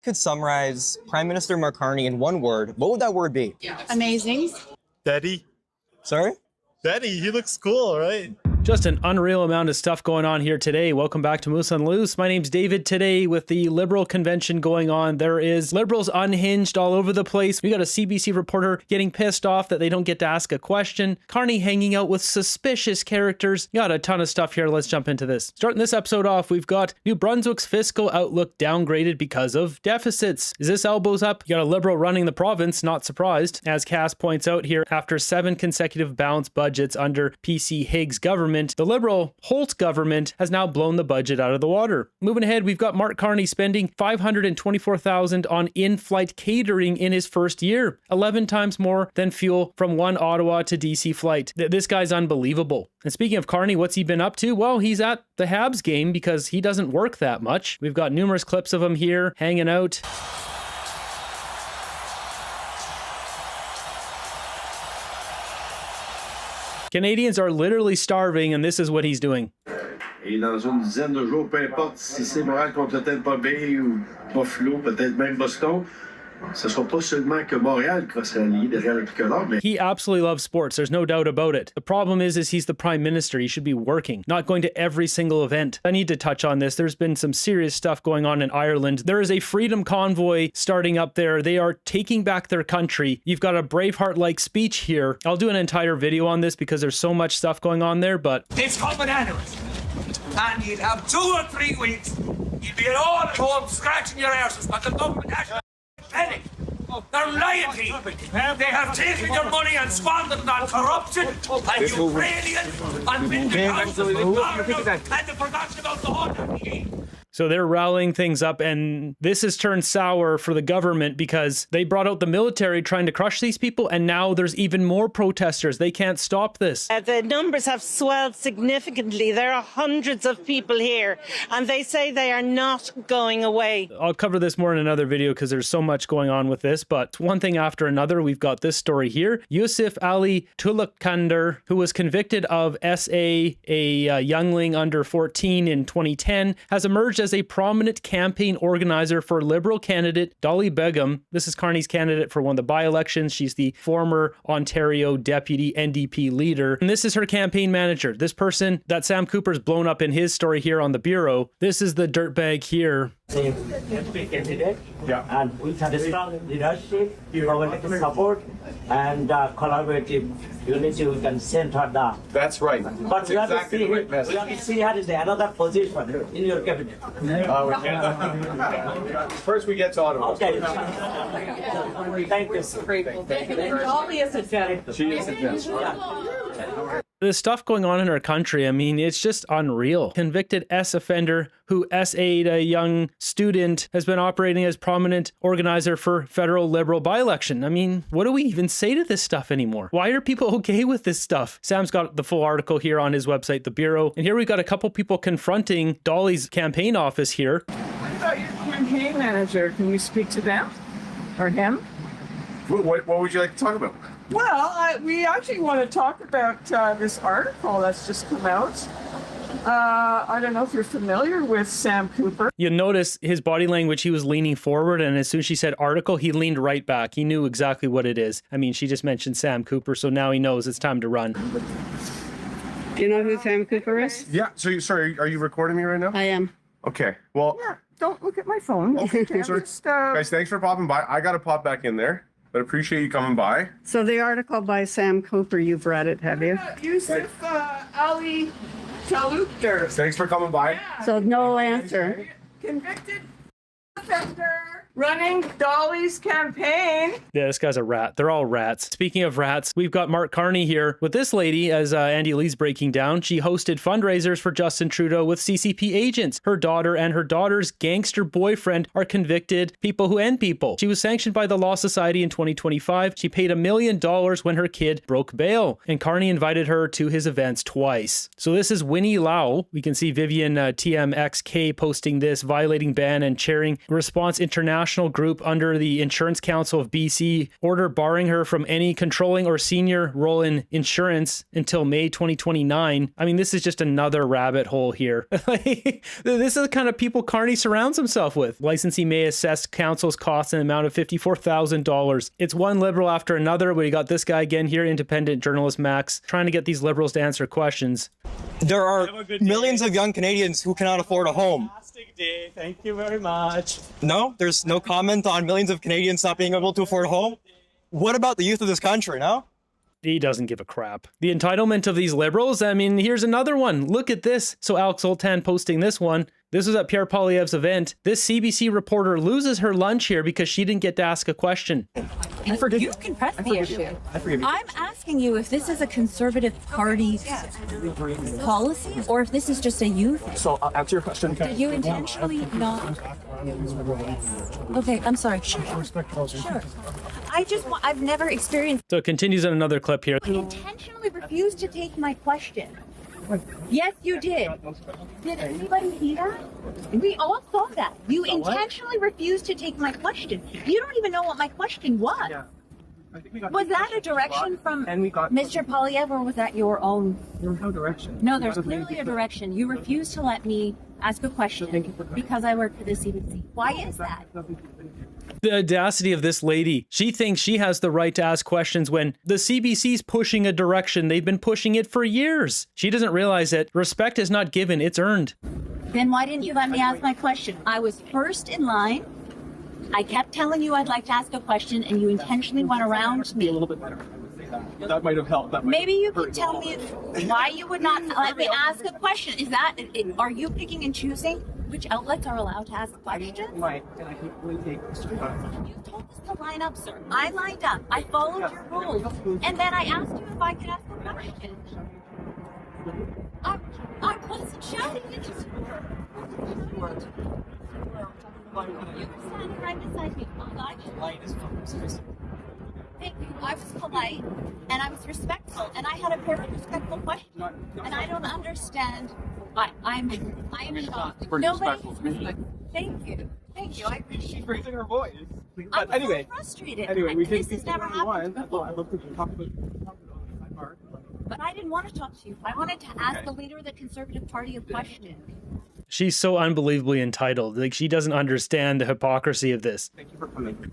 Could summarize Prime Minister Mark Carney in one word, what would that word be? Amazing. Daddy. Sorry? Daddy, he looks cool, right? Just an unreal amount of stuff going on here today. Welcome back to Moose on Loose. My name's David. Today, with the Liberal convention going on, there is Liberals unhinged all over the place. We got a CBC reporter getting pissed off that they don't get to ask a question. Carney hanging out with suspicious characters. You got a ton of stuff here. Let's jump into this. Starting this episode off, we've got New Brunswick's fiscal outlook downgraded because of deficits. Is this elbows up? You got a Liberal running the province, not surprised. As Cass points out here, after 7 consecutive balanced budgets under PC Higgs government, the Liberal Holt government has now blown the budget out of the water. Moving ahead, we've got Mark Carney spending $524,000 on in-flight catering in his first year, 11 times more than fuel from one Ottawa to DC flight. This guy's unbelievable. And speaking of Carney, what's he been up to? Well, he's at the Habs game because he doesn't work that much. We've got numerous clips of him here hanging out. Canadians are literally starving, and this is what he's doing. Et dans une dizaine de jours, peu importe si c'est Montréal contre Tampa Bay ou Buffalo, peut-être même Boston, ce sera pas seulement que Montréal qui va se rallier derrière le tricolore, mais... He absolutely loves sports. There's no doubt about it. The problem is he's the prime minister. He should be working, not going to every single event. I need to touch on this. There's been some serious stuff going on in Ireland. There is a freedom convoy starting up there. They are taking back their country. You've got a Braveheart-like speech here. I'll do an entire video on this because there's so much stuff going on there, but... It's coming anyways. And you'll have 2 or 3 weeks. You'll be all at home scratching your arses, but the government has penny. They're lying to you. They have taken your money and squandered it on corruption and Ukrainian and been and they've forgotten about the whole. So they're rallying things up, and this has turned sour for the government because they brought out the military trying to crush these people, and now there's even more protesters. They can't stop this. The numbers have swelled significantly. There are hundreds of people here, and they say they are not going away. I'll cover this more in another video because there's so much going on with this, but one thing after another. We've got this story here. Yusuf Ali Tulakander, who was convicted of SA, a youngling under 14 in 2010, has emerged as a prominent campaign organizer for Liberal candidate Dolly Begum. This is Carney's candidate for one of the by-elections. She's the former Ontario deputy NDP leader. And this is her campaign manager. This person that Sam Cooper's blown up in his story here on the Bureau. This is the dirtbag here. Candidate, and we have strong leadership, political support, and collaborative unity. We can center that. That's right. But we have exactly to see her in another position in your cabinet. First, we get to Ottawa. Okay. Thank you. Dolly is a gentleman. She is a gentleman. The stuff going on in our country, I mean, it's just unreal. Convicted offender who SA'd a young student has been operating as prominent organizer for federal Liberal by-election. I mean, what do we even say to this stuff anymore? Why are people okay with this stuff? Sam's got the full article here on his website, The Bureau. And here we've got a couple people confronting Dolly's campaign office here. What about your campaign manager? Can you speak to them or him? What would you like to talk about? Well, we actually want to talk about this article that's just come out. I don't know if you're familiar with Sam Cooper. You notice his body language, he was leaning forward, and as soon as she said article, he leaned right back. He knew exactly what it is. I mean, she just mentioned Sam Cooper, so now he knows it's time to run. Do you know who Sam Cooper is? Yeah, so sorry, are you recording me right now? I am. Okay, well... Yeah, don't look at my phone. Okay, sorry. Guys, thanks for popping by. I got to pop back in there, but appreciate you coming by. So the article by Sam Cooper, you've read it, have you? Yusuf Ali Tulakander. Thanks for coming by. Yeah. So no answer. Convicted offender running Dolly's campaign. Yeah, this guy's a rat. They're all rats. Speaking of rats, we've got Mark Carney here with this lady, as Andy Lee's breaking down. She hosted fundraisers for Justin Trudeau with CCP agents. Her daughter and her daughter's gangster boyfriend are convicted people who end people. She was sanctioned by the Law Society in 2025. She paid $1 million when her kid broke bail, and Carney invited her to his events twice. So this is Winnie Lau. We can see Vivian TMXK posting this, violating ban and chairing Response International national group under the Insurance Council of BC order barring her from any controlling or senior role in insurance until May 2029. I mean, this is just another rabbit hole here. This is the kind of people Carney surrounds himself with. Licensee may assess council's costs in an amount of $54,000. It's one liberal after another. We got this guy again here, independent journalist Max, trying to get these liberals to answer questions. There are millions of young Canadians who cannot afford a home. Day. Thank you very much. No, there's no comment on millions of Canadians not being able to afford a home. What about the youth of this country, no? He doesn't give a crap. The entitlement of these liberals, I mean, here's another one. Look at this. So Alex Zoltan posting this one. This was at Pierre Poilievre's event. This CBC reporter loses her lunch here because she didn't get to ask a question. You can press the issue. I'm asking you if this is a Conservative Party policy or if this is just a youth. So I'll answer your question. Did you intentionally not? Okay, I'm sorry. Sure. I've never experienced. So it continues in another clip here. You intentionally refused to take my question. Yes, you did. Did anybody see that? We all saw that. You intentionally refused to take my question. You don't even know what my question was. Yeah. Was that a direction from Mr. Poilievre, or was that your own? There was no direction. No, there's clearly a direction. You refused to let me ask a question because I work for the CBC. Why is that? The audacity of this lady. She thinks she has the right to ask questions when the CBC's pushing a direction. They've been pushing it for years. She doesn't realize that respect is not given, it's earned. Then why didn't you let me ask my question? I was first in line. I kept telling you I'd like to ask a question, and you intentionally went around me. A little bit better. That might have helped. Maybe you can tell me why you would not let me ask a question. Is that, are you picking and choosing which outlets are allowed to ask questions? Right, and I can really take this. You told us to line up, sir. I lined up. I followed your rules. And then I asked you if I could ask a question. I wasn't shouting at you. You were standing right beside me. Thank you. I was polite and I was respectful and I had a very respectful question. And I don't understand. I am shocked. Nobody. Thank you. Thank you. I appreciate. She's raising her voice. But I'm so frustrated. Anyway, This has never happened before. I'd love to talk about But I didn't want to talk to you. I wanted to ask the leader of the Conservative Party a question. She's so unbelievably entitled. Like, she doesn't understand the hypocrisy of this. Thank you for coming.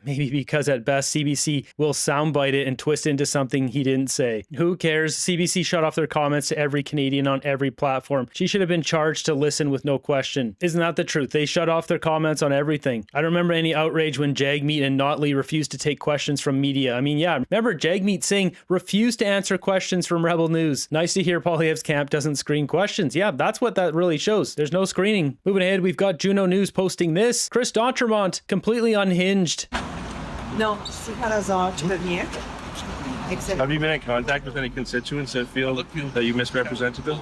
Maybe because at best CBC will soundbite it and twist into something he didn't say. Who cares? CBC shut off their comments to every Canadian on every platform. She should have been charged to listen with no question. Isn't that the truth? They shut off their comments on everything. I don't remember any outrage when Jagmeet and Notley refused to take questions from media. I mean, yeah, remember Jagmeet saying refuse to answer questions from Rebel News. Nice to hear Poilievre's camp doesn't screen questions. Yeah, that's what that really shows. There's no screening. Moving ahead, we've got Juno News posting this. Chris D'Entremont completely unhinged. Non, c'est par hasard, tu veux venir? Have you been in contact with any constituents that feel that you misrepresented them?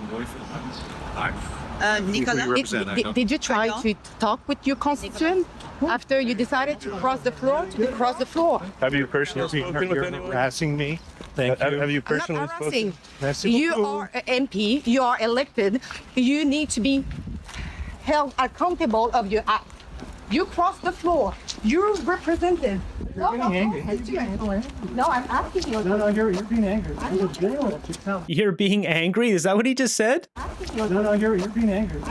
Nicolas, did you try to talk with your constituent after you decided to cross the floor? Have you personally spoken with anyone? Harassing me? Thank you. Have you personally I'm not harassing. spoken? You are an MP, you are elected, you need to be held accountable of your act. You crossed the floor. You're represented. You're getting angry. No, I'm asking you. No, you're being angry. You're being angry? Is that what he just said? No, you're being angry.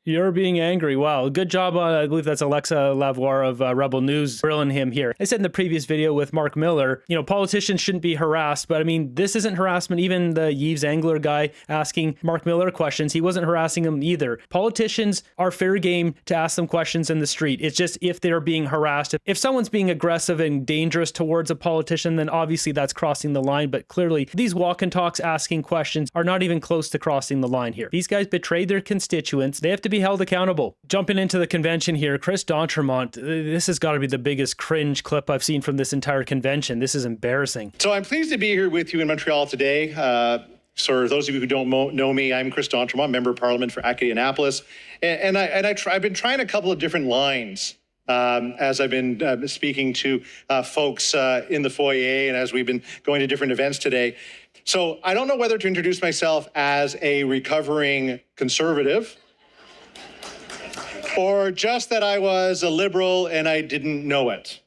You're being angry. Wow. Good job. I believe that's Alexa Lavoie of Rebel News grilling him here. I said in the previous video with Mark Miller, you know, politicians shouldn't be harassed, but I mean, this isn't harassment. Even the Yves Angler guy asking Mark Miller questions, he wasn't harassing him either. Politicians are fair game to ask them questions in the street. It's just if they're being harassed. If someone's being aggressive and dangerous towards a politician, then obviously that's crossing the line. But clearly, these walk and talks asking questions are not even close to crossing the line here. These guys betrayed their constituents. They have to be held accountable. Jumping into the convention here, Chris D'Entremont, this has got to be the biggest cringe clip I've seen from this entire convention. This is embarrassing. So I'm pleased to be here with you in Montreal today. For those of you who don't know me, I'm Chris D'Entremont, Member of Parliament for Acadie-Annapolis. And I've been trying a couple of different lines as I've been speaking to folks in the foyer and as we've been going to different events today. So I don't know whether to introduce myself as a recovering conservative or just that I was a liberal and I didn't know it?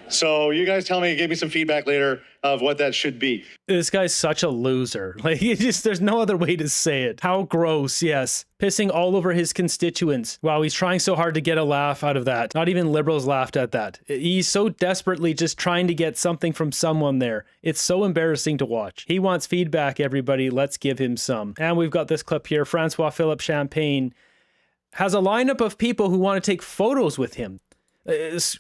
So you guys tell me, give me some feedback later of what that should be. This guy's such a loser. Like, there's no other way to say it. How gross, yes. Pissing all over his constituents. Wow, he's trying so hard to get a laugh out of that. Not even liberals laughed at that. He's so desperately just trying to get something from someone there. It's so embarrassing to watch. He wants feedback, everybody. Let's give him some. And we've got this clip here. Francois-Philippe Champagne has a lineup of people who want to take photos with him.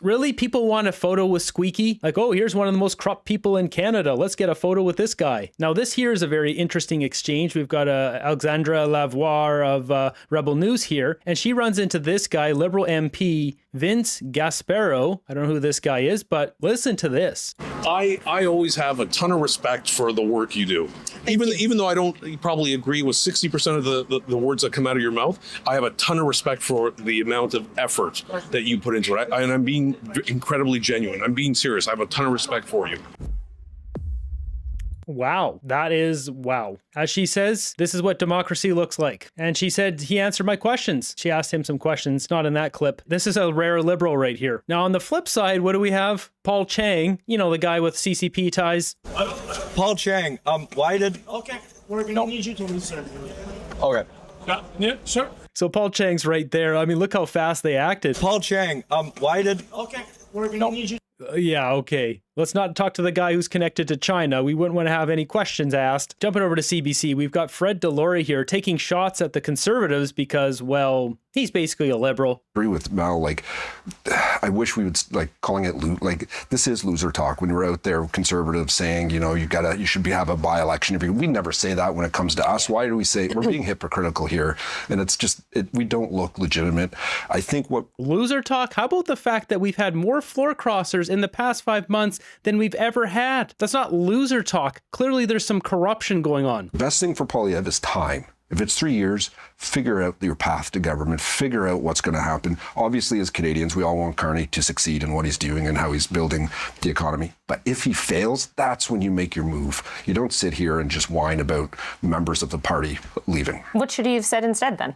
Really? People want a photo with Squeaky? Like, oh, here's one of the most corrupt people in Canada. Let's get a photo with this guy. Now, this here is a very interesting exchange. We've got Alexandra Lavoie of Rebel News here, and she runs into this guy, Liberal MP Vince Gasparo. I don't know who this guy is, but listen to this. I always have a ton of respect for the work you do. Even though I don't probably agree with 60% of the words that come out of your mouth, I have a ton of respect for the amount of effort that you put into it. And I'm being incredibly genuine. I'm being serious. I have a ton of respect for you. Wow, that is wow. As she says, this is what democracy looks like. And she said he answered my questions. She asked him some questions, not in that clip. This is a rare liberal right here. Now, on the flip side, what do we have? Paul Chang, you know, the guy with CCP ties. Paul Chang, why did... Okay, we're going to need you to listen. Okay. Yeah, sure. So Paul Chang's right there. I mean, look how fast they acted. Paul Chang, why did... Okay, we're going to need you. Yeah, okay. Let's not talk to the guy who's connected to China. We wouldn't want to have any questions asked. Jumping over to CBC, we've got Fred Delory here taking shots at the Conservatives because, well, he's basically a liberal. I agree with Mel. Like, I wish we would, like, calling it, like, this is loser talk. When we're out there, Conservatives saying, you know, you should have a by-election. We never say that when it comes to us. Why do we say, we're being hypocritical here? And it's just, we don't look legitimate. I think what... Loser talk? How about the fact that we've had more floor crossers in the past 5 months than we've ever had? That's not loser talk. Clearly there's some corruption going on. The best thing for Poilievre is time. If it's 3 years, figure out your path to government, figure out what's going to happen. Obviously, as Canadians, we all want Carney to succeed in what he's doing and how he's building the economy. But if he fails, that's when you make your move. You don't sit here and just whine about members of the party leaving. What should he have said instead then?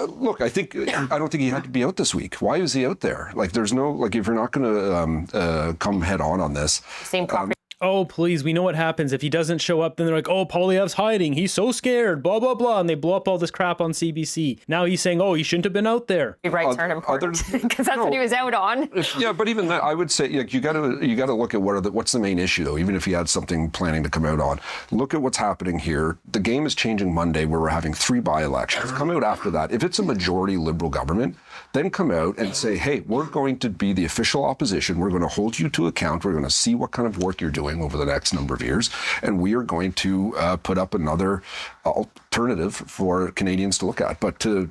Look, I don't think he had to be out this week. Why is he out there? Like, there's no, like, if you're not going to come head on this. Same property. Oh, please, we know what happens. If he doesn't show up, then they're like, oh, Poilievre's hiding. He's so scared, blah, blah, blah. And they blow up all this crap on CBC. Now he's saying, oh, he shouldn't have been out there. Rights aren't important because that's what he was out on. Yeah, but even that, I would say, like, you got to look at what's the main issue, though, even if he had something planning to come out on. Look at what's happening here. The game is changing Monday where we're having 3 by-elections. Come out after that. If it's a majority Liberal government, then come out and say, hey, we're going to be the official opposition. We're going to hold you to account. We're going to see what kind of work you're doing over the next number of years. And we are going to put up another alternative for Canadians to look at. But to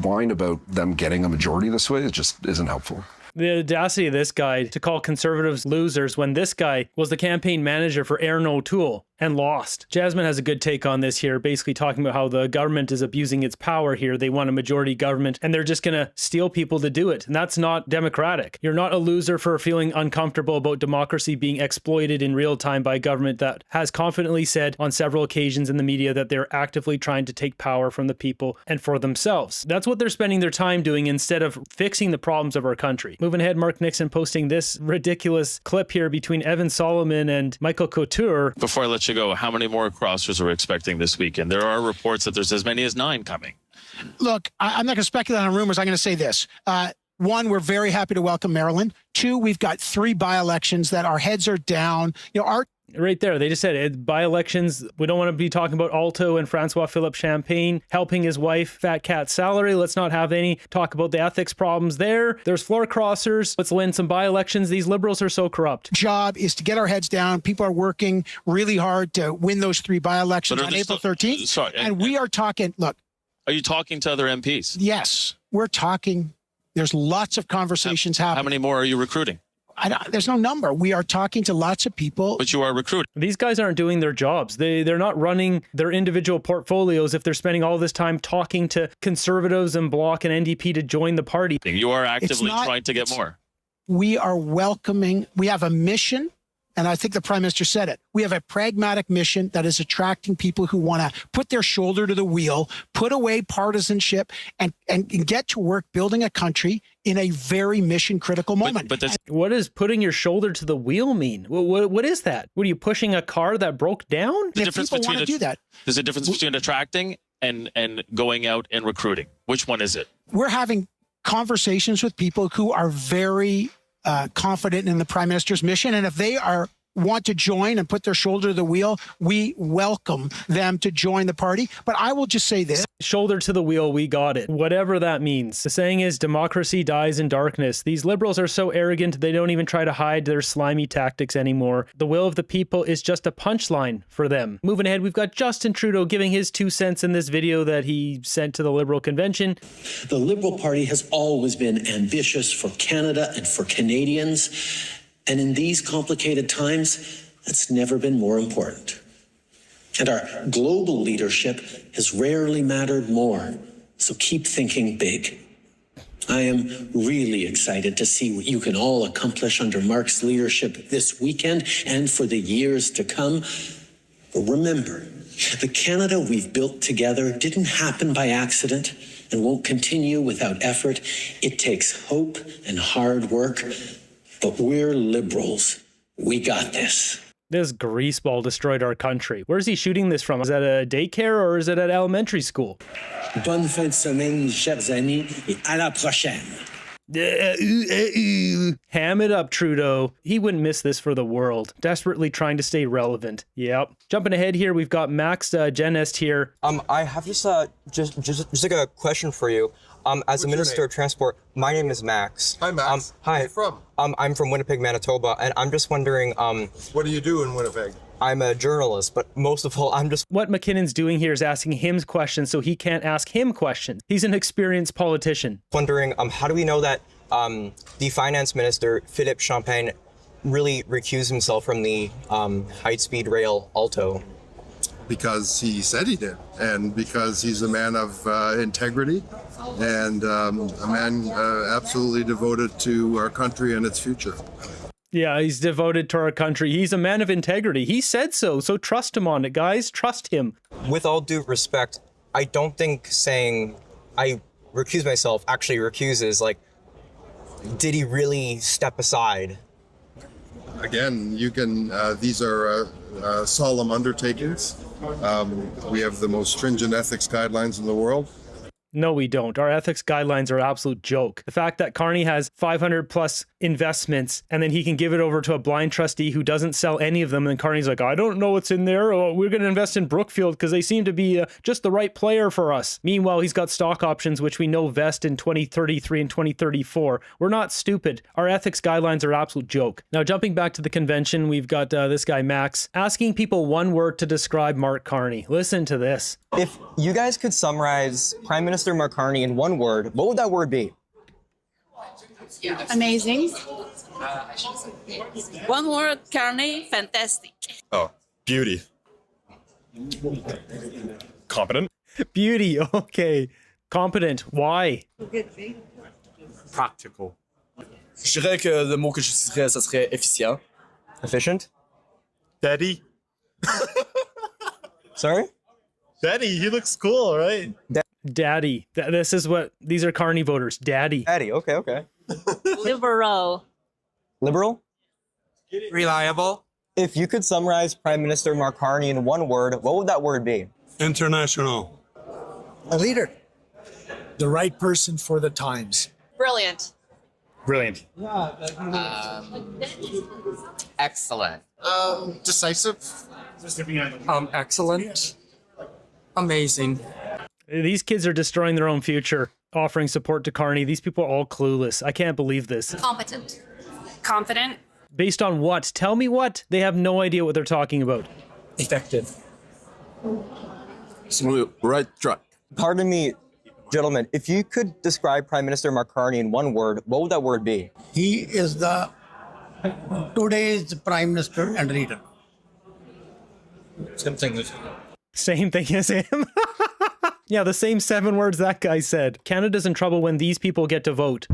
whine about them getting a majority this way, it just isn't helpful. The audacity of this guy to call Conservatives losers when this guy was the campaign manager for Aaron O'Toole and lost. Jasmine has a good take on this here, basically talking about how the government is abusing its power here. They want a majority government and they're just going to steal people to do it. And that's not democratic. You're not a loser for feeling uncomfortable about democracy being exploited in real time by a government that has confidently said on several occasions in the media that they're actively trying to take power from the people and for themselves. That's what they're spending their time doing instead of fixing the problems of our country. Moving ahead, Mark Nixon posting this ridiculous clip here between Evan Solomon and Michael Couture. Before I let you go, how many more crossers are we expecting this weekend? There are reports that there's as many as 9 coming. Look, I'm not going to speculate on rumors. I'm going to say this. 1, we're very happy to welcome Maryland. 2, we've got 3 by-elections that our heads are down. You know, right there, they just said it, by-elections. We don't want to be talking about Alto and Francois-Philippe Champagne helping his wife Fat Cat's salary. Let's not have any talk about the ethics problems there. There's floor crossers. Let's win some by-elections. These liberals are so corrupt. Job is to get our heads down. People are working really hard to win those 3 by-elections on April 13th. Sorry, and we are talking, look. Are you talking to other MPs? Yes, we're talking. There's lots of conversations happening. How many more are you recruiting? There's no number. We are talking to lots of people. But you are recruiting. These guys aren't doing their jobs. They're not running their individual portfolios if they're spending all this time talking to Conservatives and Bloc and NDP to join the party. You are actively trying to get more. We are welcoming. We have a mission and I think the Prime Minister said it, we have a pragmatic mission that is attracting people who want to put their shoulder to the wheel, put away partisanship, and get to work building a country in a very mission-critical moment. But what does putting your shoulder to the wheel mean? What is that? What are you pushing a car that broke down? The difference between there's a difference between attracting and going out and recruiting. Which one is it? We're having conversations with people who are very confident in the Prime Minister's mission, and if they want to join and put their shoulder to the wheel, we welcome them to join the party. But I will just say this. Shoulder to the wheel, we got it. Whatever that means. The saying is, democracy dies in darkness. These liberals are so arrogant, they don't even try to hide their slimy tactics anymore. The will of the people is just a punchline for them. Moving ahead, we've got Justin Trudeau giving his 2 cents in this video that he sent to the Liberal convention. The Liberal Party has always been ambitious for Canada and for Canadians. And in these complicated times, that's never been more important. And our global leadership has rarely mattered more. So keep thinking big. I am really excited to see what you can all accomplish under Mark's leadership this weekend and for the years to come. But remember, the Canada we've built together didn't happen by accident and won't continue without effort. It takes hope and hard work. But we're Liberals. We got this. This greaseball destroyed our country. Where's he shooting this from? Is that a daycare or is it at elementary school? Bonne fin de semaine, chers amis, et à la prochaine. Ham it up, Trudeau. He wouldn't miss this for the world. Desperately trying to stay relevant. Yep. Jumping ahead here, we've got Max Genest here. I have just like a question for you. As a Minister of Transport, my name is Max. Hi, Max. Hi. Where are you from? I'm from Winnipeg, Manitoba, and I'm just wondering. What do you do in Winnipeg? I'm a journalist, but most of all, I'm just. What McKinnon's doing here is asking him questions so he can't ask him questions. He's an experienced politician. Wondering, how do we know that the Finance Minister, Philippe Champagne, really recused himself from the high-speed rail Alto? Because he said he did, and because he's a man of integrity and a man absolutely devoted to our country and its future. Yeah, he's devoted to our country. He's a man of integrity. He said so, so trust him on it, guys. Trust him. With all due respect, I don't think saying I recuse myself actually recuses, like, did he really step aside? Again, you can, these are solemn undertakings. We have the most stringent ethics guidelines in the world. No, we don't. Our ethics guidelines are an absolute joke. The fact that Carney has 500 plus investments and then he can give it over to a blind trustee who doesn't sell any of them, and Carney's like, I don't know what's in there. Oh, we're going to invest in Brookfield because they seem to be just the right player for us. Meanwhile, he's got stock options, which we know vest in 2033 and 2034. We're not stupid. Our ethics guidelines are an absolute joke. Now, jumping back to the convention, we've got this guy, Max, asking people one word to describe Mark Carney. Listen to this. If you guys could summarize Prime Minister Mark Carney in one word, what would that word be? Amazing. One word, Carney, fantastic. Oh, beauty. Competent. Beauty, okay. Competent, why? Practical. Je dirais que le mot que j'utiliserais, ça serait efficient. Efficient? Daddy. Sorry? Daddy, he looks cool, right? Daddy. This is what, these are Carney voters. Daddy. Daddy, okay. Liberal. Liberal? Reliable. If you could summarize Prime Minister Mark Carney in one word, what would that word be? International. A leader. The right person for the times. Brilliant. Brilliant. Excellent. Decisive. Excellent. Amazing. These kids are destroying their own future, offering support to Carney. These people are all clueless. I can't believe this. Competent. Confident. Based on what? Tell me what? They have no idea what they're talking about. Effective. Right track. Pardon me, gentlemen, if you could describe Prime Minister Mark Carney in one word, what would that word be? He is the today's Prime Minister and leader. Same thing. Same thing as him. Yeah, the same 7 words that guy said. Canada's in trouble when these people get to vote.